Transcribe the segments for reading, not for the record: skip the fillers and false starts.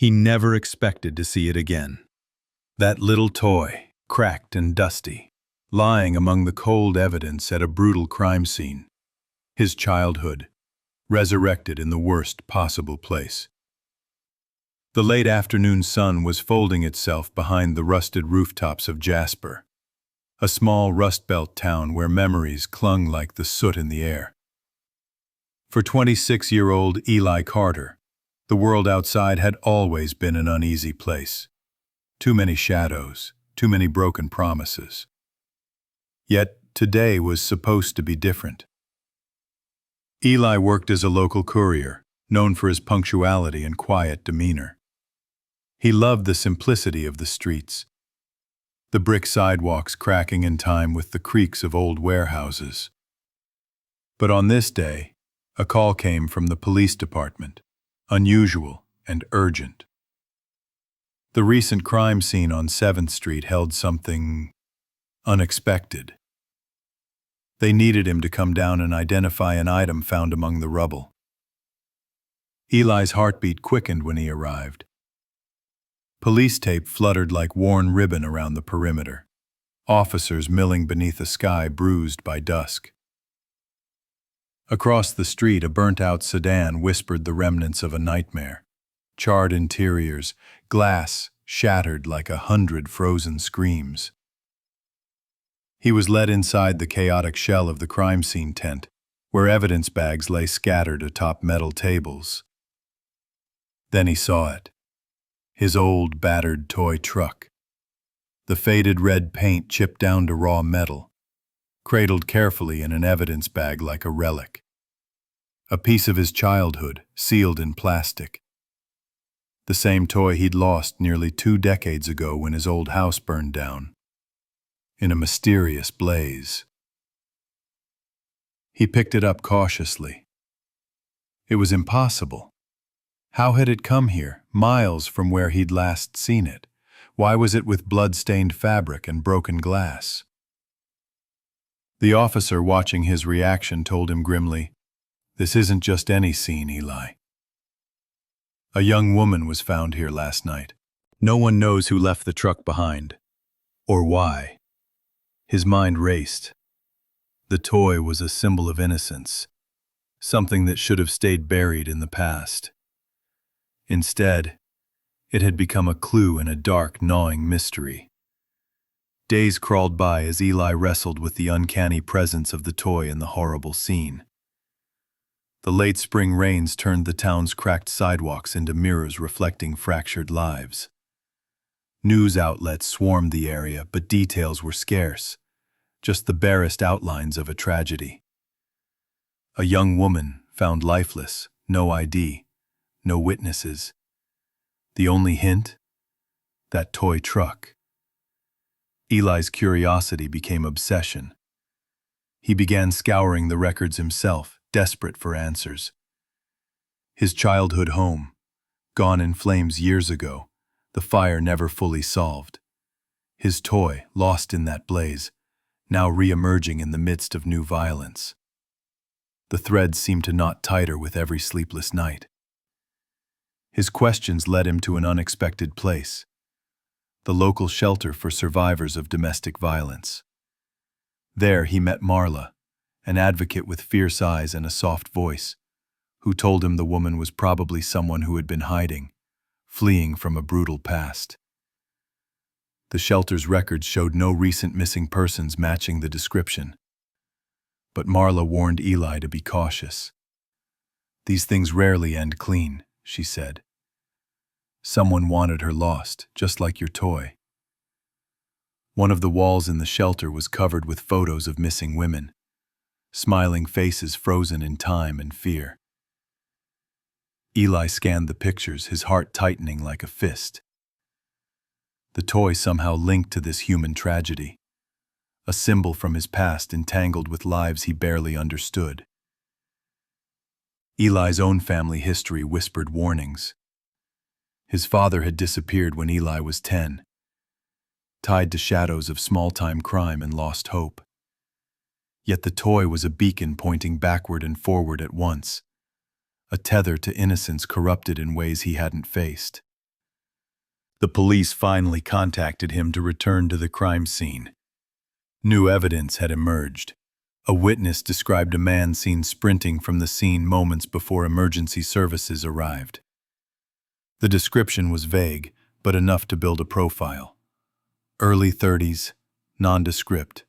He never expected to see it again. That little toy, cracked and dusty, lying among the cold evidence at a brutal crime scene. His childhood, resurrected in the worst possible place. The late afternoon sun was folding itself behind the rusted rooftops of Jasper, a small Rust Belt town where memories clung like the soot in the air. For 26-year-old Eli Carter, the world outside had always been an uneasy place. Too many shadows, too many broken promises. Yet today was supposed to be different. Eli worked as a local courier, known for his punctuality and quiet demeanor. He loved the simplicity of the streets, the brick sidewalks cracking in time with the creaks of old warehouses. But on this day, a call came from the police department, unusual and urgent. The recent crime scene on 7th Street held something unexpected. They needed him to come down and identify an item found among the rubble. Eli's heartbeat quickened when he arrived. Police tape fluttered like worn ribbon around the perimeter, officers milling beneath a sky bruised by dusk. Across the street, a burnt-out sedan whispered the remnants of a nightmare. Charred interiors, glass shattered like 100 frozen screams. He was led inside the chaotic shell of the crime scene tent, where evidence bags lay scattered atop metal tables. Then he saw it. His old, battered toy truck. The faded red paint chipped down to raw metal, cradled carefully in an evidence bag like a relic. A piece of his childhood, sealed in plastic. The same toy he'd lost nearly 2 decades ago when his old house burned down, in a mysterious blaze. He picked it up cautiously. It was impossible. How had it come here, miles from where he'd last seen it? Why was it with blood-stained fabric and broken glass? The officer watching his reaction told him grimly, "This isn't just any scene, Eli. A young woman was found here last night. No one knows who left the truck behind, or why." His mind raced. The toy was a symbol of innocence, something that should have stayed buried in the past. Instead, it had become a clue in a dark, gnawing mystery. Days crawled by as Eli wrestled with the uncanny presence of the toy in the horrible scene. The late spring rains turned the town's cracked sidewalks into mirrors reflecting fractured lives. News outlets swarmed the area, but details were scarce, just the barest outlines of a tragedy. A young woman found lifeless, no ID, no witnesses. The only hint? That toy truck. Eli's curiosity became obsession. He began scouring the records himself, desperate for answers. His childhood home, gone in flames years ago, the fire never fully solved. His toy, lost in that blaze, now re-emerging in the midst of new violence. The threads seemed to knot tighter with every sleepless night. His questions led him to an unexpected place, the local shelter for survivors of domestic violence. There he met Marla, an advocate with fierce eyes and a soft voice, who told him the woman was probably someone who had been hiding, fleeing from a brutal past. The shelter's records showed no recent missing persons matching the description. But Marla warned Eli to be cautious. "These things rarely end clean," she said. "Someone wanted her lost, just like your toy." One of the walls in the shelter was covered with photos of missing women, smiling faces frozen in time and fear. Eli scanned the pictures, his heart tightening like a fist. The toy somehow linked to this human tragedy, a symbol from his past entangled with lives he barely understood. Eli's own family history whispered warnings. His father had disappeared when Eli was 10, tied to shadows of small-time crime and lost hope. Yet the toy was a beacon pointing backward and forward at once, a tether to innocence corrupted in ways he hadn't faced. The police finally contacted him to return to the crime scene. New evidence had emerged. A witness described a man seen sprinting from the scene moments before emergency services arrived. The description was vague, but enough to build a profile. Early 30s, nondescript,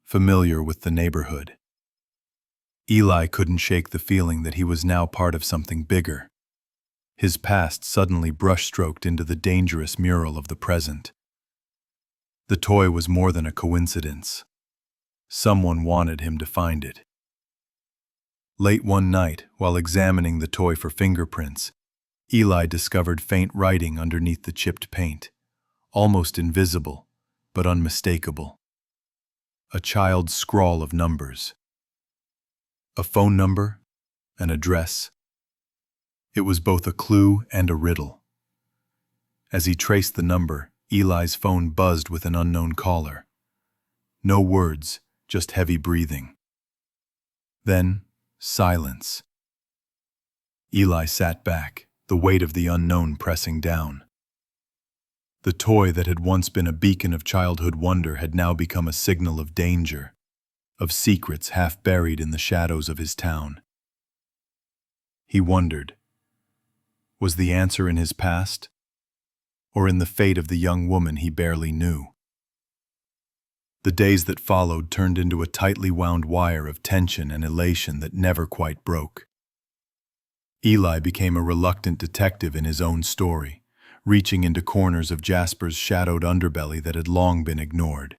familiar with the neighborhood. Eli couldn't shake the feeling that he was now part of something bigger. His past suddenly brushstroked into the dangerous mural of the present. The toy was more than a coincidence. Someone wanted him to find it. Late one night, while examining the toy for fingerprints, Eli discovered faint writing underneath the chipped paint, almost invisible, but unmistakable. A child's scrawl of numbers. A phone number, an address. It was both a clue and a riddle. As he traced the number, Eli's phone buzzed with an unknown caller. No words, just heavy breathing. Then, silence. Eli sat back, the weight of the unknown pressing down. The toy that had once been a beacon of childhood wonder had now become a signal of danger, of secrets half buried in the shadows of his town. He wondered, was the answer in his past, or in the fate of the young woman he barely knew? The days that followed turned into a tightly wound wire of tension and elation that never quite broke. Eli became a reluctant detective in his own story, reaching into corners of Jasper's shadowed underbelly that had long been ignored.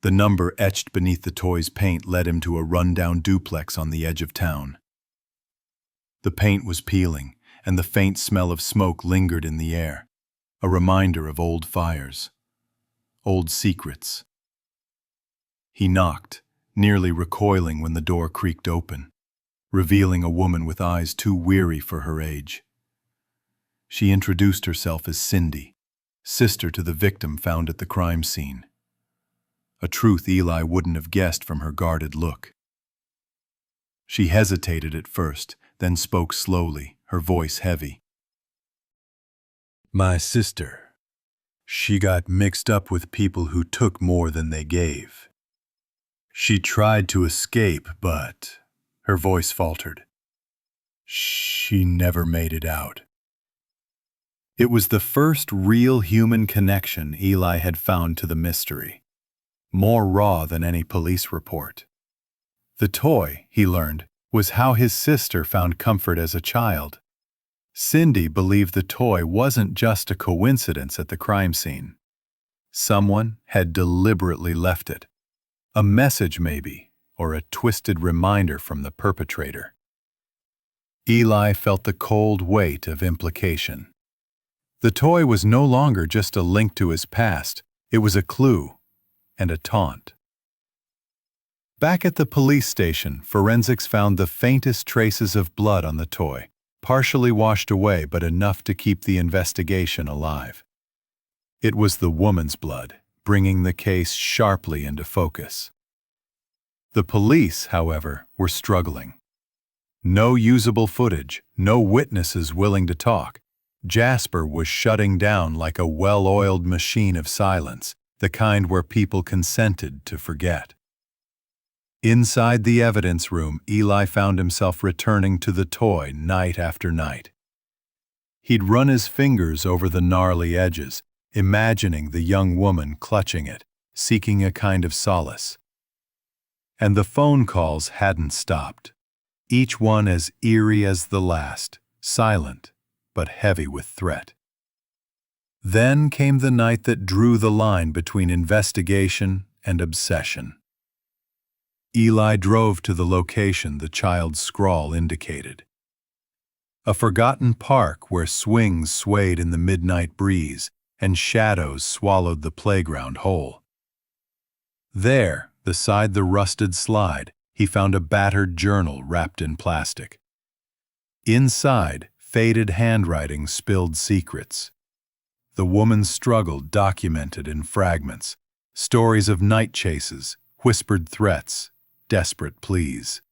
The number etched beneath the toy's paint led him to a run-down duplex on the edge of town. The paint was peeling, and the faint smell of smoke lingered in the air, a reminder of old fires, old secrets. He knocked, nearly recoiling when the door creaked open, revealing a woman with eyes too weary for her age. She introduced herself as Cindy, sister to the victim found at the crime scene. A truth Eli wouldn't have guessed from her guarded look. She hesitated at first, then spoke slowly, her voice heavy. "My sister. She got mixed up with people who took more than they gave. She tried to escape, but," her voice faltered, "she never made it out." It was the first real human connection Eli had found to the mystery, more raw than any police report. The toy, he learned, was how his sister found comfort as a child. Cindy believed the toy wasn't just a coincidence at the crime scene. Someone had deliberately left it. A message maybe, or a twisted reminder from the perpetrator. Eli felt the cold weight of implication. The toy was no longer just a link to his past, it was a clue and a taunt. Back at the police station, forensics found the faintest traces of blood on the toy, partially washed away but enough to keep the investigation alive. It was the woman's blood, bringing the case sharply into focus. The police, however, were struggling. No usable footage, no witnesses willing to talk. Jasper was shutting down like a well-oiled machine of silence, the kind where people consented to forget. Inside the evidence room, Eli found himself returning to the toy night after night. He'd run his fingers over the gnarly edges, imagining the young woman clutching it, seeking a kind of solace. And the phone calls hadn't stopped, each one as eerie as the last, silent, but heavy with threat. Then came the night that drew the line between investigation and obsession. Eli drove to the location the child's scrawl indicated. A forgotten park where swings swayed in the midnight breeze and shadows swallowed the playground whole. There, beside the rusted slide, he found a battered journal wrapped in plastic. Inside, faded handwriting spilled secrets. The woman's struggle documented in fragments, stories of night chases, whispered threats, desperate pleas.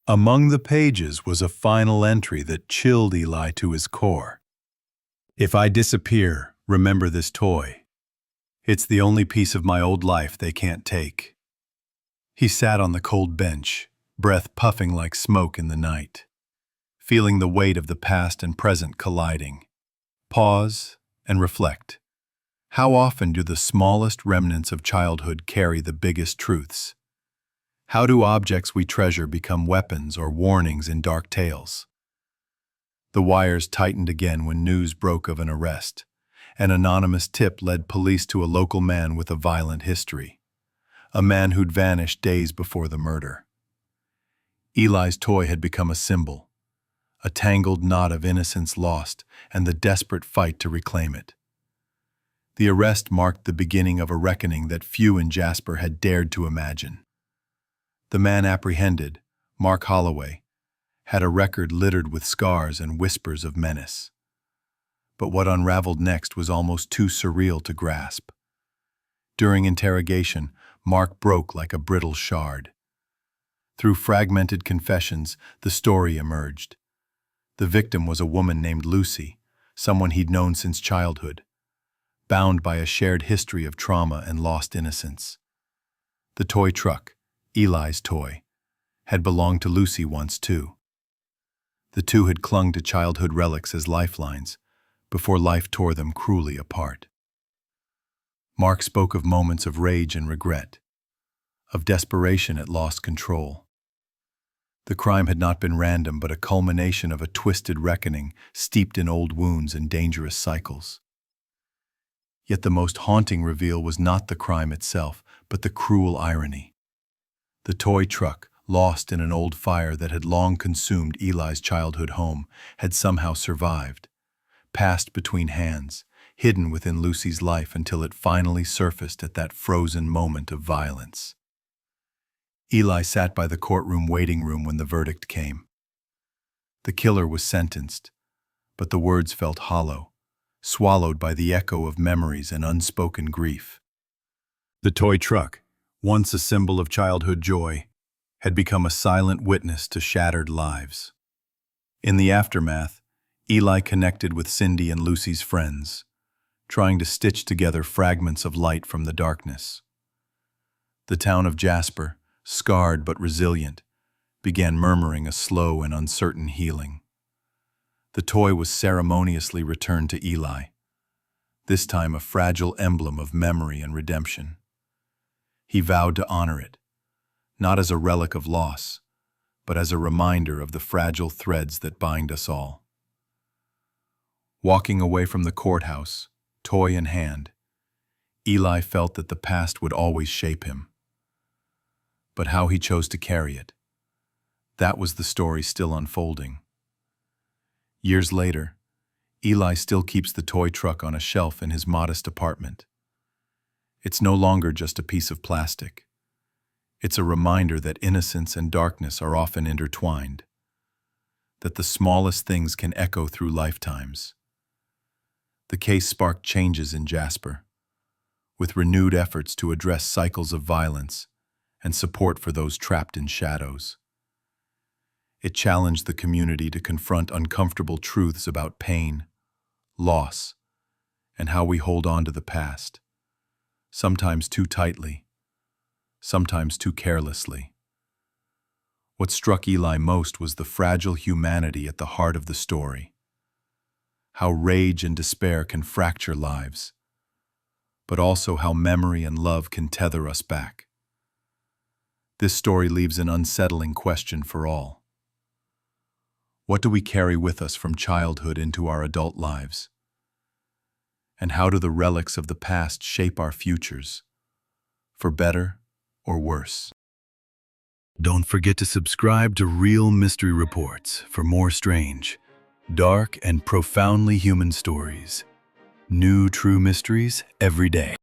Among the pages was a final entry that chilled Eli to his core. If I disappear, remember this toy. It's the only piece of my old life they can't take. He sat on the cold bench, breath puffing like smoke in the night, feeling the weight of the past and present colliding. Pause and reflect. How often do the smallest remnants of childhood carry the biggest truths? How do objects we treasure become weapons or warnings in dark tales? The wires tightened again when news broke of an arrest. An anonymous tip led police to a local man with a violent history. A man who'd vanished days before the murder. Eli's toy had become a symbol, a tangled knot of innocence lost and the desperate fight to reclaim it. The arrest marked the beginning of a reckoning that few in Jasper had dared to imagine. The man apprehended, Mark Holloway, had a record littered with scars and whispers of menace. But what unraveled next was almost too surreal to grasp. During interrogation, Mark broke like a brittle shard. Through fragmented confessions, the story emerged. The victim was a woman named Lucy, someone he'd known since childhood, bound by a shared history of trauma and lost innocence. The toy truck, Eli's toy, had belonged to Lucy once too. The two had clung to childhood relics as lifelines, before life tore them cruelly apart. Mark spoke of moments of rage and regret, of desperation at lost control. The crime had not been random, but a culmination of a twisted reckoning steeped in old wounds and dangerous cycles. Yet the most haunting reveal was not the crime itself, but the cruel irony. The toy truck, lost in an old fire that had long consumed Eli's childhood home, had somehow survived, passed between hands, hidden within Lucy's life until it finally surfaced at that frozen moment of violence. Eli sat by the courtroom waiting room when the verdict came. The killer was sentenced, but the words felt hollow, swallowed by the echo of memories and unspoken grief. The toy truck, once a symbol of childhood joy, had become a silent witness to shattered lives. In the aftermath, Eli connected with Cindy and Lucy's friends, trying to stitch together fragments of light from the darkness. The town of Jasper, scarred but resilient, began murmuring a slow and uncertain healing. The toy was ceremoniously returned to Eli, this time a fragile emblem of memory and redemption. He vowed to honor it, not as a relic of loss, but as a reminder of the fragile threads that bind us all. Walking away from the courthouse, toy in hand, Eli felt that the past would always shape him. But how he chose to carry it, that was the story still unfolding. Years later, Eli still keeps the toy truck on a shelf in his modest apartment. It's no longer just a piece of plastic. It's a reminder that innocence and darkness are often intertwined, that the smallest things can echo through lifetimes. The case sparked changes in Jasper, with renewed efforts to address cycles of violence and support for those trapped in shadows. It challenged the community to confront uncomfortable truths about pain, loss, and how we hold on to the past, sometimes too tightly, sometimes too carelessly. What struck Eli most was the fragile humanity at the heart of the story. How rage and despair can fracture lives, but also how memory and love can tether us back. This story leaves an unsettling question for all. What do we carry with us from childhood into our adult lives? And how do the relics of the past shape our futures, for better or worse? Don't forget to subscribe to Real Mystery Reports for more strange, dark, and profoundly human stories. New true mysteries every day.